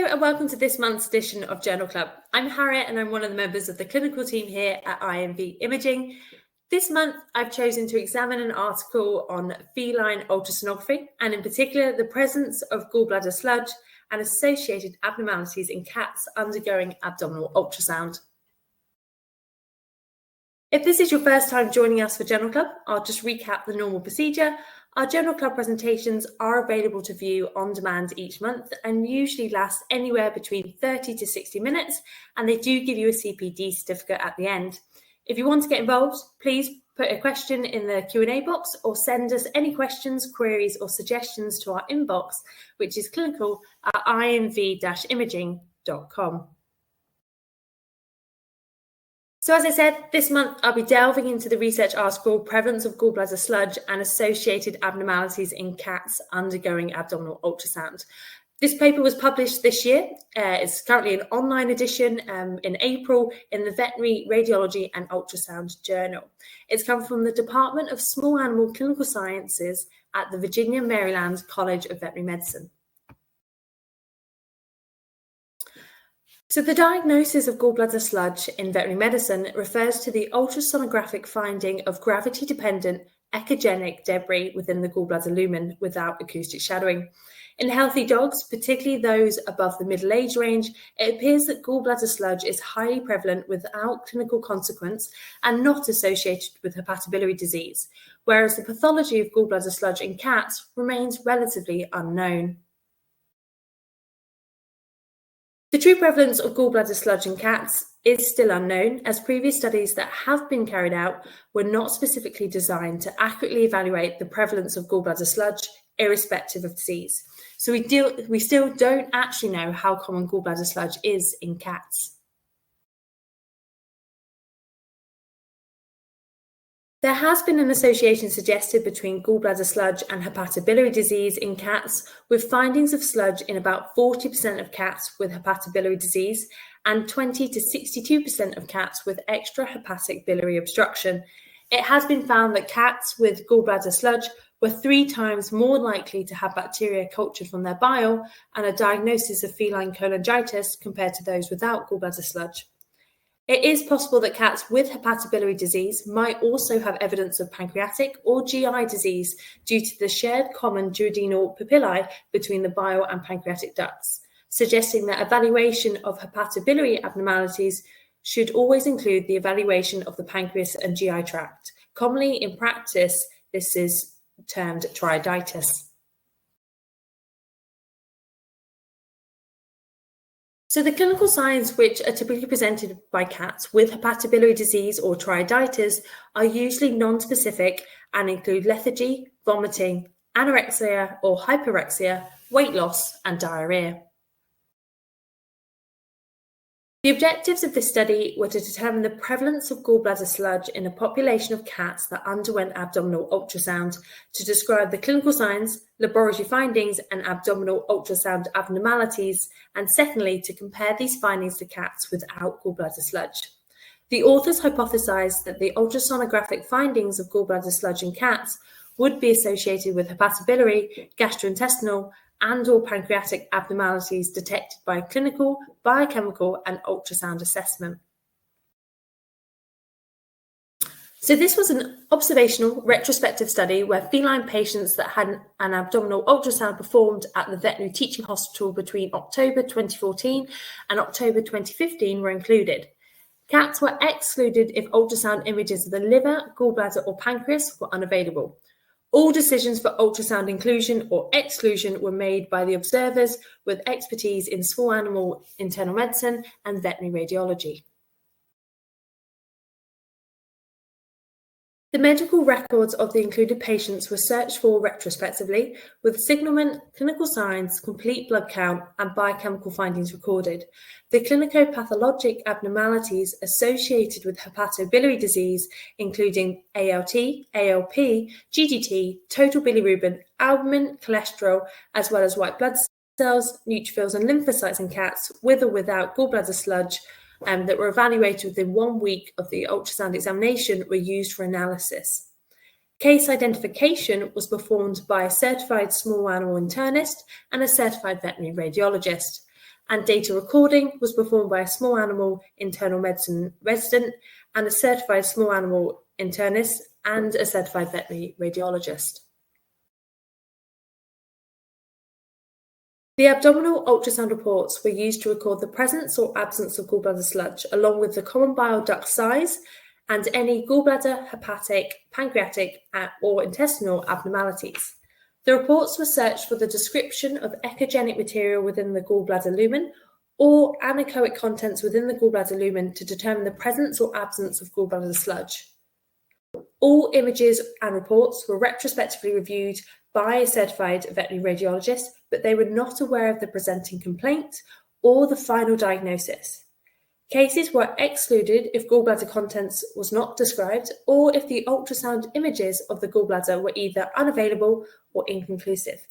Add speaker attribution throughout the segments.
Speaker 1: Hello and welcome to this month's edition of Journal Club. I'm Harriet and I'm one of the members of the clinical team here at IMV Imaging. This month I've chosen to examine an article on feline ultrasonography and in particular the presence of gallbladder sludge and associated abnormalities in cats undergoing abdominal ultrasound. If this is your first time joining us for Journal Club, I'll just recap the normal procedure. Our Journal Club presentations are available to view on demand each month and usually last anywhere between 30 to 60 minutes, and they do give you a CPD certificate at the end. If you want to get involved, please put a question in the Q&A box or send us any questions, queries or suggestions to our inbox, which is clinical@imv-imaging.com. So as I said, this month I'll be delving into the research article Prevalence of Gallbladder Sludge and Associated Abnormalities in Cats Undergoing Abdominal Ultrasound. This paper was published this year. It's currently an online edition in April in the Veterinary Radiology and Ultrasound Journal. It's come from the Department of Small Animal Clinical Sciences at the Virginia Maryland College of Veterinary Medicine. So the diagnosis of gallbladder sludge in veterinary medicine refers to the ultrasonographic finding of gravity-dependent echogenic debris within the gallbladder lumen without acoustic shadowing. In healthy dogs, particularly those above the middle age range, it appears that gallbladder sludge is highly prevalent without clinical consequence and not associated with hepatobillary disease, whereas the pathology of gallbladder sludge in cats remains relatively unknown. The true prevalence of gallbladder sludge in cats is still unknown, as previous studies that have been carried out were not specifically designed to accurately evaluate the prevalence of gallbladder sludge irrespective of disease. So we still don't actually know how common gallbladder sludge is in cats. There has been an association suggested between gallbladder sludge and hepatobillary disease in cats, with findings of sludge in about 40% of cats with hepatobiliary disease and 20 to 62% of cats with extrahepatic biliary obstruction. It has been found that cats with gallbladder sludge were 3 times more likely to have bacteria cultured from their bile and a diagnosis of feline cholangitis compared to those without gallbladder sludge. It is possible that cats with hepatobiliary disease might also have evidence of pancreatic or GI disease due to the shared common duodenal papillae between the bile and pancreatic ducts, suggesting that evaluation of hepatobiliary abnormalities should always include the evaluation of the pancreas and GI tract. Commonly in practice, this is termed triaditis. So the clinical signs which are typically presented by cats with hepatobiliary disease or triaditis are usually non-specific and include lethargy, vomiting, anorexia or hyperexia, weight loss and diarrhea. The objectives of this study were to determine the prevalence of gallbladder sludge in a population of cats that underwent abdominal ultrasound, to describe the clinical signs, laboratory findings, and abdominal ultrasound abnormalities, and secondly, to compare these findings to cats without gallbladder sludge. The authors hypothesized that the ultrasonographic findings of gallbladder sludge in cats would be associated with hepatobiliary, gastrointestinal, and or pancreatic abnormalities detected by clinical, biochemical, and ultrasound assessment. So this was an observational retrospective study where feline patients that had an abdominal ultrasound performed at the veterinary teaching hospital between October 2014 and October 2015 were included. Cats were excluded if ultrasound images of the liver, gallbladder, or pancreas were unavailable. All decisions for ultrasound inclusion or exclusion were made by the observers with expertise in small animal internal medicine and veterinary radiology. The medical records of the included patients were searched for retrospectively, with signalment, clinical signs, complete blood count, and biochemical findings recorded. The clinicopathologic abnormalities associated with hepatobiliary disease, including ALT, ALP, GGT, total bilirubin, albumin, cholesterol, as well as white blood cells, neutrophils, and lymphocytes in cats with or without gallbladder sludge, that were evaluated within 1 week of the ultrasound examination were used for analysis. Case identification was performed by a certified small animal internist and a certified veterinary radiologist. and data recording was performed by a small animal internal medicine resident and a certified small animal internist and a certified veterinary radiologist. The abdominal ultrasound reports were used to record the presence or absence of gallbladder sludge, along with the common bile duct size and any gallbladder, hepatic, pancreatic, or intestinal abnormalities. The reports were searched for the description of echogenic material within the gallbladder lumen or anechoic contents within the gallbladder lumen to determine the presence or absence of gallbladder sludge. All images and reports were retrospectively reviewed by a certified veterinary radiologist, but they were not aware of the presenting complaint or the final diagnosis. Cases were excluded if gallbladder contents was not described or if the ultrasound images of the gallbladder were either unavailable or inconclusive.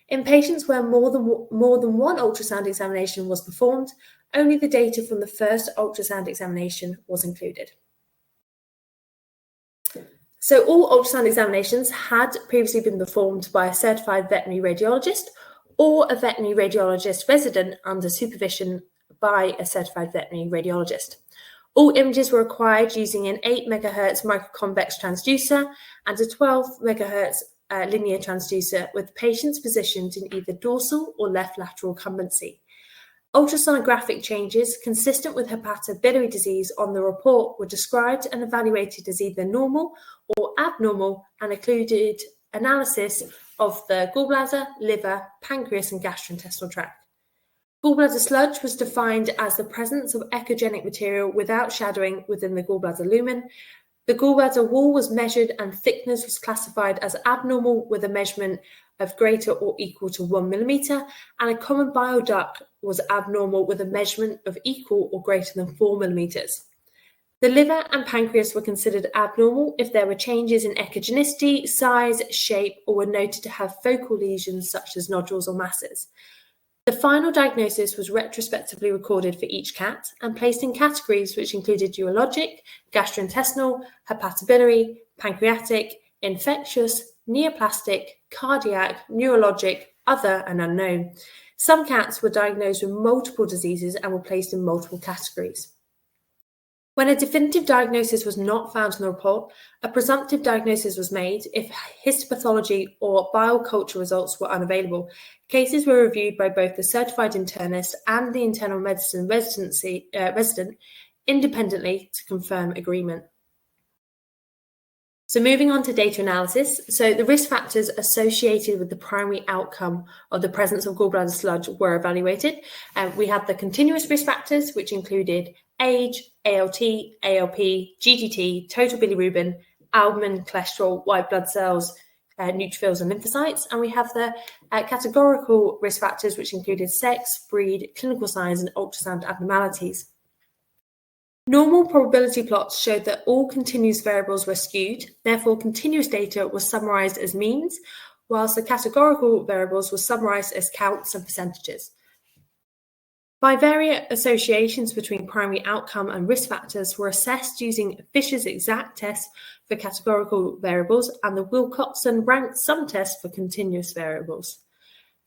Speaker 1: In patients where more than one ultrasound examination was performed, only the data from the first ultrasound examination was included. So all ultrasound examinations had previously been performed by a certified veterinary radiologist or a veterinary radiologist resident under supervision by a certified veterinary radiologist. All images were acquired using an 8 MHz microconvex transducer and a 12 MHz linear transducer with patients positioned in either dorsal or left lateral cumbency. Ultrasonographic changes consistent with hepatobiliary disease on the report were described and evaluated as either normal or abnormal and included analysis of the gallbladder, liver, pancreas, and gastrointestinal tract. Gallbladder sludge was defined as the presence of echogenic material without shadowing within the gallbladder lumen. The gallbladder wall was measured and thickness was classified as abnormal with a measurement of greater or equal to 1 millimeter, and a common bile duct was abnormal with a measurement of equal or greater than 4 millimeters. The liver and pancreas were considered abnormal if there were changes in echogenicity, size, shape, or were noted to have focal lesions such as nodules or masses. The final diagnosis was retrospectively recorded for each cat and placed in categories which included urologic, gastrointestinal, hepatobiliary, pancreatic, infectious, neoplastic, cardiac, neurologic, other, and unknown. Some cats were diagnosed with multiple diseases and were placed in multiple categories. When a definitive diagnosis was not found in the report, a presumptive diagnosis was made if histopathology or bile culture results were unavailable. Cases were reviewed by both the certified internist and the internal medicine resident independently to confirm agreement. So moving on to data analysis. So the risk factors associated with the primary outcome of the presence of gallbladder sludge were evaluated. We had the continuous risk factors, which included age, ALT, ALP, GGT, total bilirubin, albumin, cholesterol, white blood cells, neutrophils and lymphocytes. And we have the categorical risk factors, which included sex, breed, clinical signs, and ultrasound abnormalities. Normal probability plots showed that all continuous variables were skewed, therefore continuous data was summarised as means, whilst the categorical variables were summarised as counts and percentages. Bivariate associations between primary outcome and risk factors were assessed using Fisher's exact test for categorical variables and the Wilcoxon ranked sum test for continuous variables.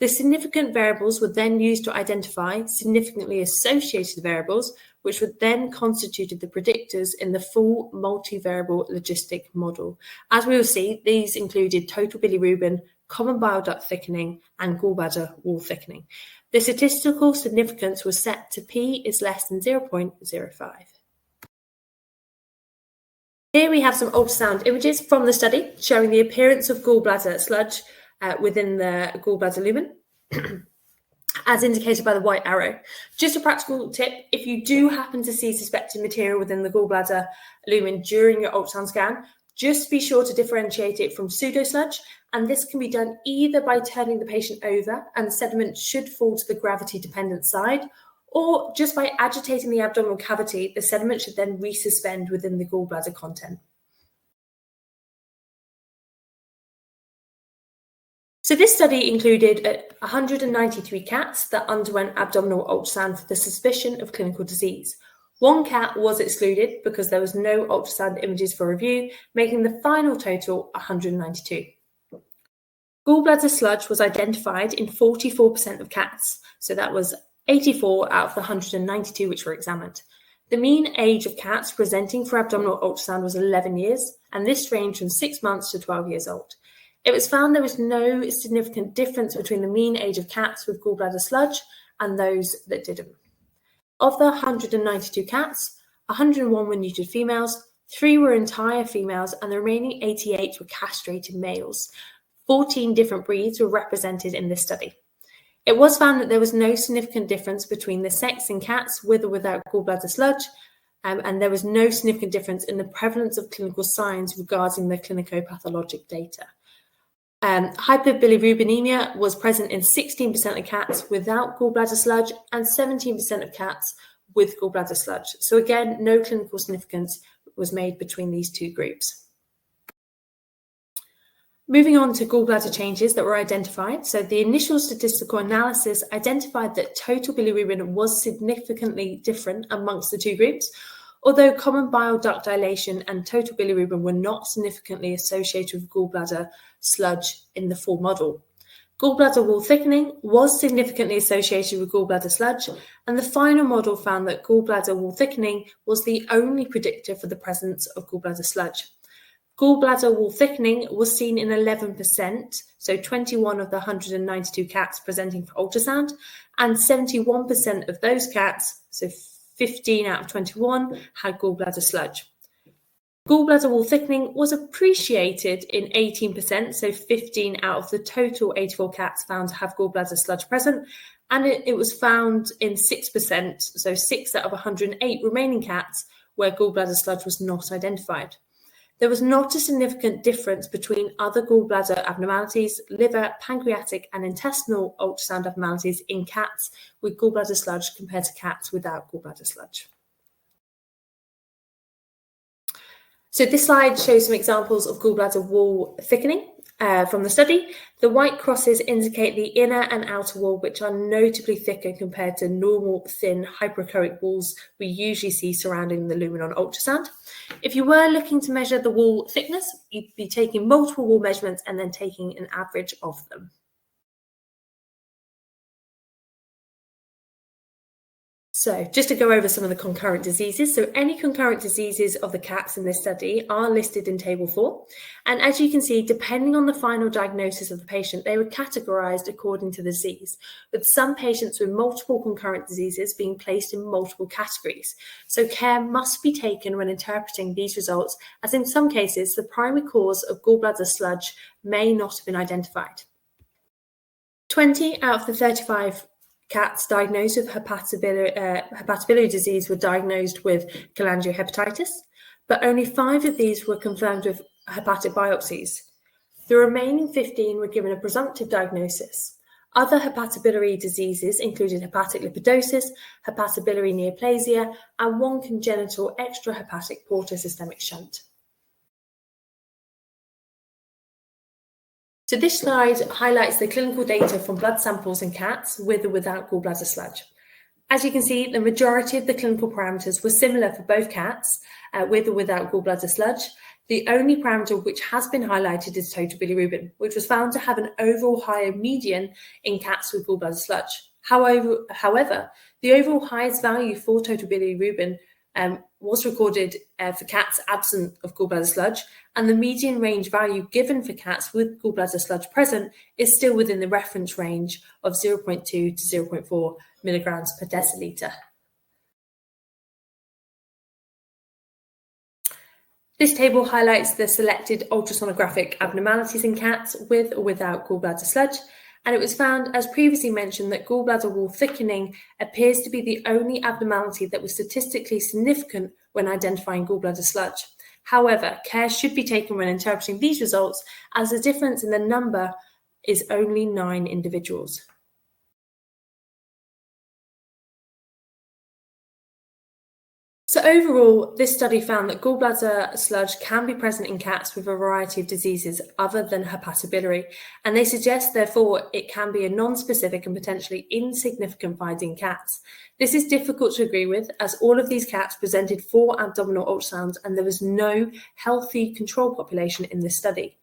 Speaker 1: The significant variables were then used to identify significantly associated variables, which were then constituted the predictors in the full multivariable logistic model. As we will see, these included total bilirubin, common bile duct thickening, and gallbladder wall thickening. The statistical significance was set to p is less than 0.05. Here we have some ultrasound images from the study showing the appearance of gallbladder sludge within the gallbladder lumen, as indicated by the white arrow. Just a practical tip, if you do happen to see suspected material within the gallbladder lumen during your ultrasound scan, just be sure to differentiate it from pseudosludge, and this can be done either by turning the patient over and the sediment should fall to the gravity-dependent side, or just by agitating the abdominal cavity, the sediment should then resuspend within the gallbladder content. So this study included 193 cats that underwent abdominal ultrasound for the suspicion of clinical disease. One cat was excluded because there was no ultrasound images for review, making the final total 192. Gallbladder sludge was identified in 44% of cats, so that was 84 out of the 192 which were examined. The mean age of cats presenting for abdominal ultrasound was 11 years, and this ranged from 6 months to 12 years old. It was found there was no significant difference between the mean age of cats with gallbladder sludge and those that didn't. Of the 192 cats, 101 were neutered females, 3 were entire females, and the remaining 88 were castrated males. 14 different breeds were represented in this study. It was found that there was no significant difference between the sex in cats with or without gallbladder sludge, and there was no significant difference in the prevalence of clinical signs regarding the clinicopathologic data. Hyperbilirubinemia was present in 16% of cats without gallbladder sludge and 17% of cats with gallbladder sludge. So again, no clinical significance was made between these two groups. Moving on to gallbladder changes that were identified. So the initial statistical analysis identified that total bilirubin was significantly different amongst the two groups, although common bile duct dilation and total bilirubin were not significantly associated with gallbladder sludge in the full model. Gallbladder wall thickening was significantly associated with gallbladder sludge, and the final model found that gallbladder wall thickening was the only predictor for the presence of gallbladder sludge. Gallbladder wall thickening was seen in 11%, so 21 of the 192 cats presenting for ultrasound, and 71% of those cats, so 15 out of 21, had gallbladder sludge. Gallbladder wall thickening was appreciated in 18%, so 15 out of the total 84 cats found to have gallbladder sludge present, and it was found in 6%, so 6 out of 108 remaining cats where gallbladder sludge was not identified. There was not a significant difference between other gallbladder abnormalities, liver, pancreatic, and intestinal ultrasound abnormalities in cats with gallbladder sludge compared to cats without gallbladder sludge. So this slide shows some examples of gallbladder wall thickening from the study. The white crosses indicate the inner and outer wall, which are notably thicker compared to normal thin hyperechoic walls we usually see surrounding the lumen on ultrasound. If you were looking to measure the wall thickness, you'd be taking multiple wall measurements and then taking an average of them. So just to go over some of the concurrent diseases. So any concurrent diseases of the cats in this study are listed in Table 4. And as you can see, depending on the final diagnosis of the patient, they were categorized according to the disease, with some patients with multiple concurrent diseases being placed in multiple categories. So care must be taken when interpreting these results, as in some cases, the primary cause of gallbladder sludge may not have been identified. 20 out of the 35 cats diagnosed with hepatobillary disease were diagnosed with cholangiohepatitis, but only 5 of these were confirmed with hepatic biopsies. The remaining 15 were given a presumptive diagnosis. Other hepatobillary diseases included hepatic lipidosis, hepatobiliary neoplasia, and 1 congenital extrahepatic portosystemic shunt. So this slide highlights the clinical data from blood samples in cats with or without gallbladder sludge. As you can see, the majority of the clinical parameters were similar for both cats with or without gallbladder sludge. The only parameter which has been highlighted is total bilirubin, which was found to have an overall higher median in cats with gallbladder sludge. However, the overall highest value for total bilirubin was recorded for cats absent of gallbladder sludge, and the median range value given for cats with gallbladder sludge present is still within the reference range of 0.2 to 0.4 milligrams per deciliter. This table highlights the selected ultrasonographic abnormalities in cats with or without gallbladder sludge, and it was found, as previously mentioned, that gallbladder wall thickening appears to be the only abnormality that was statistically significant when identifying gallbladder sludge. However, care should be taken when interpreting these results, as the difference in the number is only 9 individuals. So overall, this study found that gallbladder sludge can be present in cats with a variety of diseases other than hepatobiliary, and they suggest, therefore, it can be a non-specific and potentially insignificant finding in cats. This is difficult to agree with, as all of these cats presented 4 abdominal ultrasounds and there was no healthy control population in this study.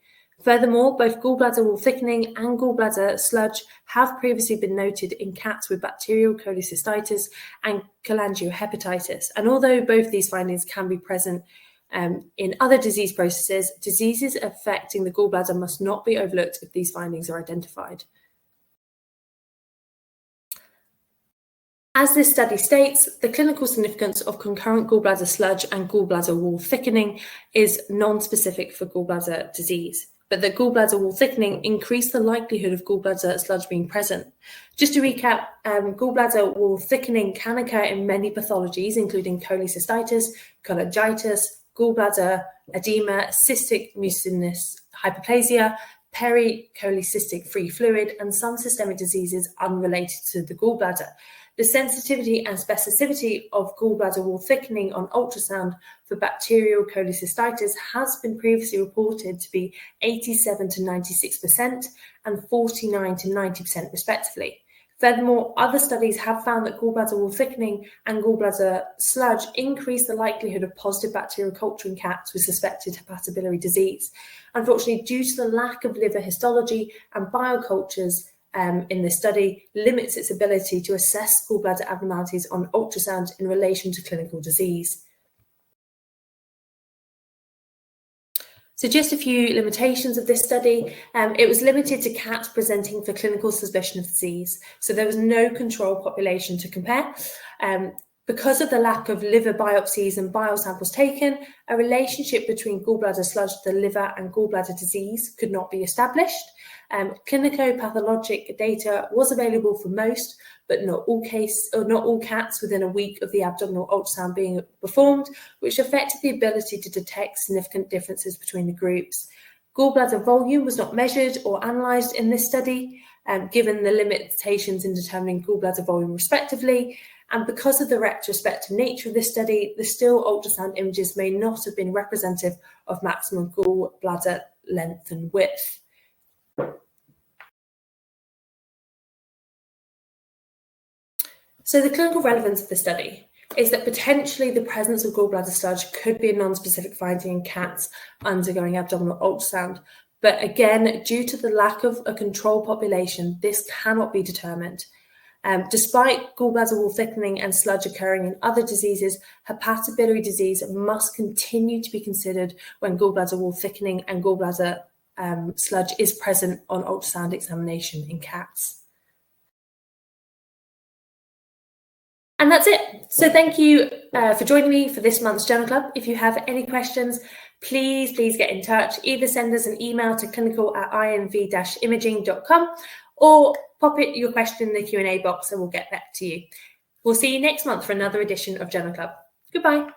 Speaker 1: Furthermore, both gallbladder wall thickening and gallbladder sludge have previously been noted in cats with bacterial cholecystitis and cholangiohepatitis. And although both these findings can be present in other disease processes, diseases affecting the gallbladder must not be overlooked if these findings are identified. As this study states, the clinical significance of concurrent gallbladder sludge and gallbladder wall thickening is non-specific for gallbladder disease, but that gallbladder wall thickening increased the likelihood of gallbladder sludge being present. Just to recap, gallbladder wall thickening can occur in many pathologies, including cholecystitis, cholangitis, gallbladder edema, cystic mucinous hyperplasia, pericholecystic free fluid, and some systemic diseases unrelated to the gallbladder. The sensitivity and specificity of gallbladder wall thickening on ultrasound for bacterial cholecystitis has been previously reported to be 87 to 96% and 49 to 90% respectively. Furthermore, other studies have found that gallbladder wall thickening and gallbladder sludge increase the likelihood of positive bacterial culture in cats with suspected hepatobillary disease. Unfortunately, due to the lack of liver histology and biocultures in this study, limits its ability to assess gallbladder abnormalities on ultrasound in relation to clinical disease. So just a few limitations of this study. It was limited to cats presenting for clinical suspicion of disease. So there was no control population to compare. Because of the lack of liver biopsies and bile samples taken, a relationship between gallbladder sludge, the liver, and gallbladder disease could not be established. Clinico-pathologic data was available for most, but not all cats within a week of the abdominal ultrasound being performed, which affected the ability to detect significant differences between the groups. Gallbladder volume was not measured or analysed in this study, given the limitations in determining gallbladder volume respectively. And because of the retrospective nature of this study, the still ultrasound images may not have been representative of maximum gallbladder length and width. So the clinical relevance of the study is that potentially the presence of gallbladder sludge could be a non-specific finding in cats undergoing abdominal ultrasound. But again, due to the lack of a control population, this cannot be determined. Despite gallbladder wall thickening and sludge occurring in other diseases, hepatobiliary disease must continue to be considered when gallbladder wall thickening and gallbladder sludge is present on ultrasound examination in cats. And that's it. So thank you for joining me for this month's Journal Club. If you have any questions, please get in touch. Either send us an email to clinical@inv-imaging.com or pop your question in the Q&A box and we'll get back to you. We'll see you next month for another edition of Journal Club. Goodbye.